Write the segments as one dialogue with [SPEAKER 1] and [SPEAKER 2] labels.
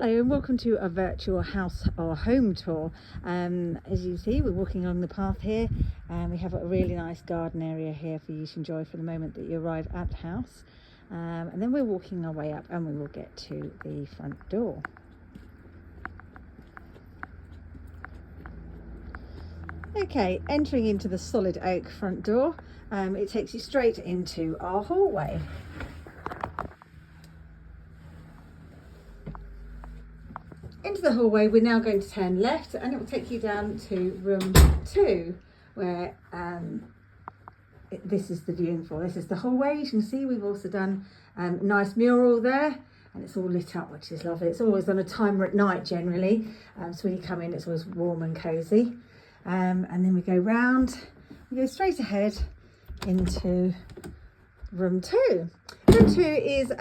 [SPEAKER 1] Hello and welcome to a virtual house or home tour. As you see, we're walking along the path here and we have a really nice garden area here for you to enjoy for the moment that you arrive at the house. And then we're walking our way up and we will get to the front door. Okay, entering into the solid oak front door, it takes you straight into our hallway. Into the hallway, we're now going to turn left and it will take you down to room 2, where this is the viewing floor. This is the hallway. You can see we've also done a nice mural there and it's all lit up, which is lovely. It's always on a timer at night generally, so when you come in it's always warm and cosy. And then we go round, we go straight ahead into room 2. Room 2 is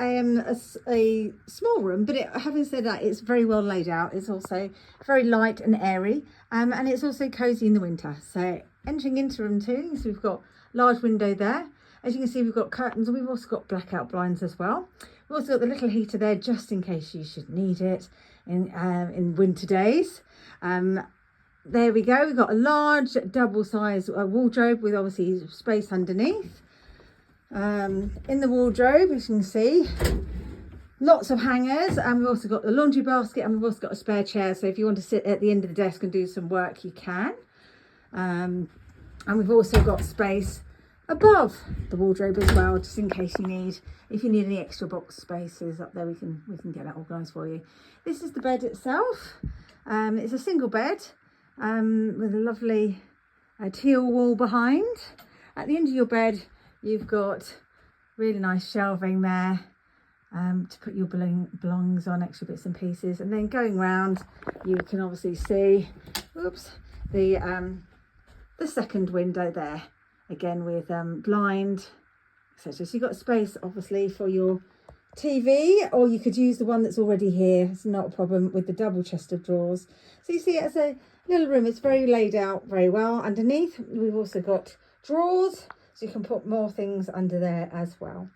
[SPEAKER 1] a small room, but having said that, it's very well laid out. It's also very light and airy, and it's also cosy in the winter. So entering into room 2, so we've got a large window there. As you can see, we've got curtains and we've also got blackout blinds as well. We've also got the little heater there just in case you should need it in winter days. There we go. We've got a large double-sized wardrobe with obviously space underneath. In the wardrobe, as you can see, lots of hangers, and we've also got the laundry basket and we've also got a spare chair, so if you want to sit at the end of the desk and do some work, you can. And we've also got space above the wardrobe as well, just in case you need, if you need any extra box spaces up there, we can get that organised for you. This is the bed itself. It's a single bed with a lovely teal wall behind. At the end of your bed, you've got really nice shelving there to put your belongings on, extra bits and pieces. And then going round, you can obviously see, the second window there, again with blind, etc. So you've got space obviously for your TV, or you could use the one that's already here. It's not a problem with the double chest of drawers. So you see it as a little room. It's very laid out very well. Underneath, we've also got drawers, so you can put more things under there as well.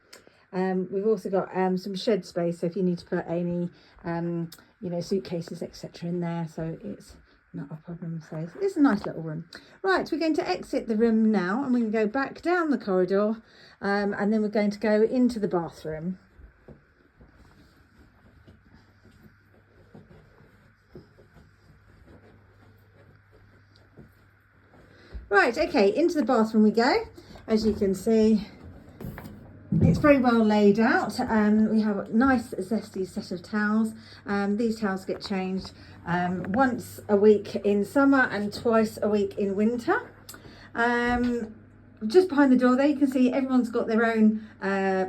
[SPEAKER 1] We've also got some shed space, so if you need to put any, suitcases, etc. in there, so it's not a problem. So it's a nice little room. Right, we're going to exit the room now, and we can go back down the corridor, and then we're going to go into the bathroom. Right, okay, into the bathroom we go. As you can see, it's very well laid out. We have a nice zesty set of towels. These towels get changed once a week in summer and twice a week in winter. Just behind the door there, you can see everyone's got their own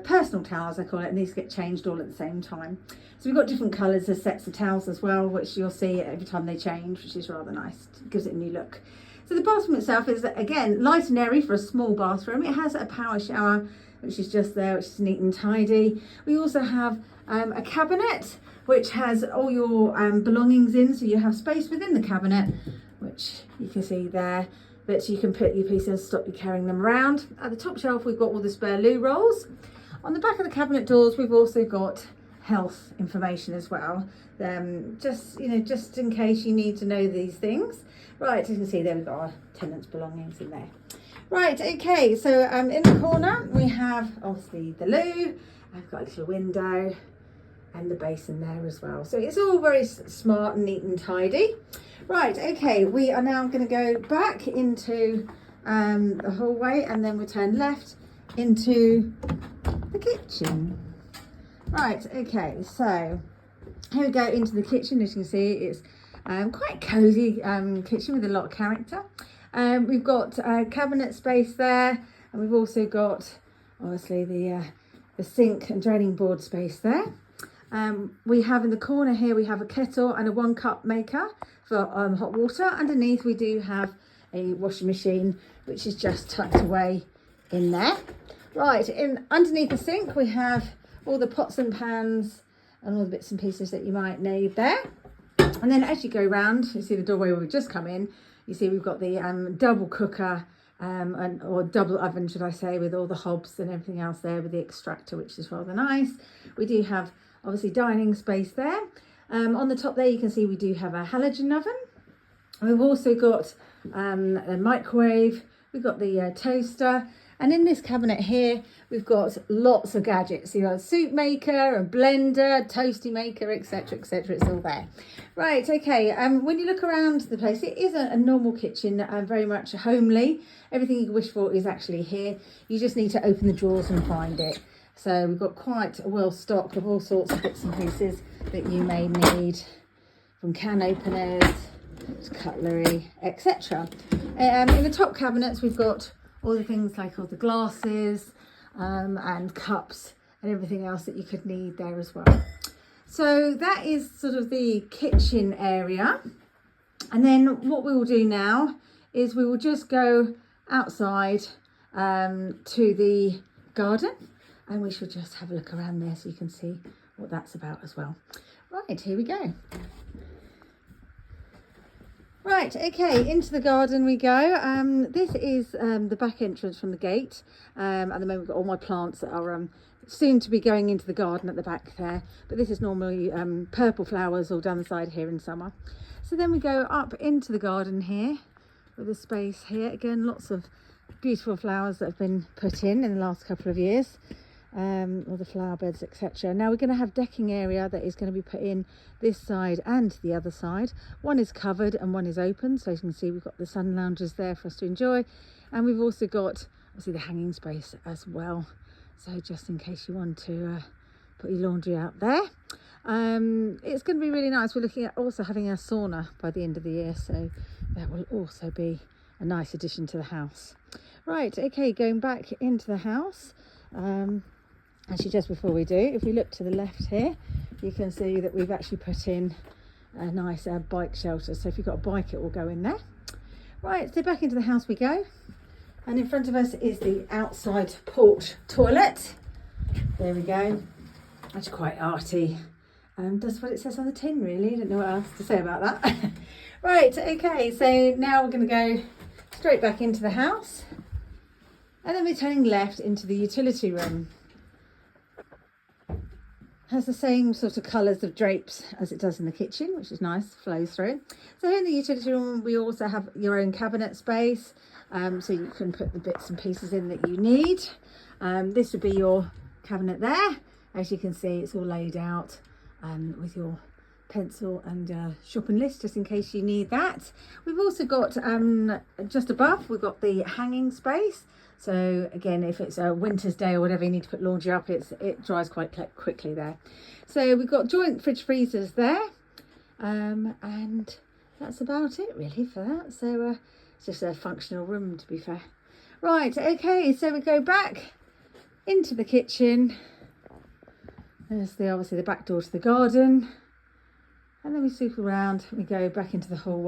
[SPEAKER 1] personal towels, I call it, and these get changed all at the same time. So we've got different colours of sets of towels as well, which you'll see every time they change, which is rather nice. It gives it a new look. So the bathroom itself is, again, light and airy for a small bathroom. It has a power shower, which is just there, which is neat and tidy. We also have a cabinet, which has all your belongings in, so you have space within the cabinet, which you can see there, that you can put your pieces, stop you carrying them around. At the top shelf, we've got all the spare loo rolls. On the back of the cabinet doors, we've also got health information as well, just in case you need to know these things. Right, as you can see there, we've got our tenants' belongings in there. Right, okay, so in the corner we have obviously the loo. I've got a little window and the basin there as well, so it's all very smart and neat and tidy. Right, okay, we are now going to go back into the hallway, and then we turn left into the kitchen. Right, okay, so here we go into the kitchen. As you can see, it's quite cosy kitchen with a lot of character. We've got cabinet space there, and we've also got obviously the sink and draining board space there. We have in the corner here, we have a kettle and a 1-cup maker for hot water. Underneath we do have a washing machine, which is just tucked away in there. Right, underneath the sink we have all the pots and pans and all the bits and pieces that you might need there. And then as you go round, you see the doorway where we've just come in, you see we've got the double cooker, or double oven should I say, with all the hobs and everything else there with the extractor, which is rather nice. We do have obviously dining space there. On the top there you can see we do have a halogen oven. We've also got a microwave, we've got the toaster, and in this cabinet here we've got lots of gadgets. So you've got a soup maker, a blender, toasty maker, etc, etc. It's all there. Right, okay, when you look around the place, it is a normal kitchen, very much homely. Everything you can wish for is actually here. You just need to open the drawers and find it. So we've got quite a well stocked of all sorts of bits and pieces that you may need, from can openers to cutlery, etc. In the top cabinets we've got all the things like all the glasses and cups and everything else that you could need there as well. So that is sort of the kitchen area. And then what we will do now is we will just go outside to the garden, and we should just have a look around there so you can see what that's about as well. Right, here we go. Right, okay, into the garden we go. This is the back entrance from the gate. At the moment we've got all my plants that are soon to be going into the garden at the back there. But this is normally purple flowers all down the side here in summer. So then we go up into the garden here with a space here. Again, lots of beautiful flowers that have been put in the last couple of years. All the flower beds, etc. Now we're going to have decking area that is going to be put in this side and the other side. One is covered and one is open, so as you can see we've got the sun loungers there for us to enjoy, and we've also got obviously the hanging space as well, so just in case you want to put your laundry out there. It's going to be really nice. We're looking at also having a sauna by the end of the year, so that will also be a nice addition to the house. Right, okay, going back into the house. Actually, just before we do, if we look to the left here, you can see that we've actually put in a nice bike shelter. So if you've got a bike, it will go in there. Right, so back into the house we go. And in front of us is the outside porch toilet. There we go. That's quite arty. Does what it says on the tin, really. I don't know what else to say about that. Right, okay, so now we're going to go straight back into the house. And then we're turning left into the utility room. Has the same sort of colours of drapes as it does in the kitchen, which is nice, flows through. So in the utility room, we also have your own cabinet space, so you can put the bits and pieces in that you need. This would be your cabinet there. As you can see, it's all laid out with your pencil and shopping list, just in case you need that. We've also got just above, we've got the hanging space. So again, if it's a winter's day or whatever, you need to put laundry up, it dries quite quickly there. So we've got joint fridge freezers there, and that's about it really for that. So it's just a functional room, to be fair. Right, okay, so we go back into the kitchen. There's obviously the back door to the garden, and then we swoop around and we go back into the hallway.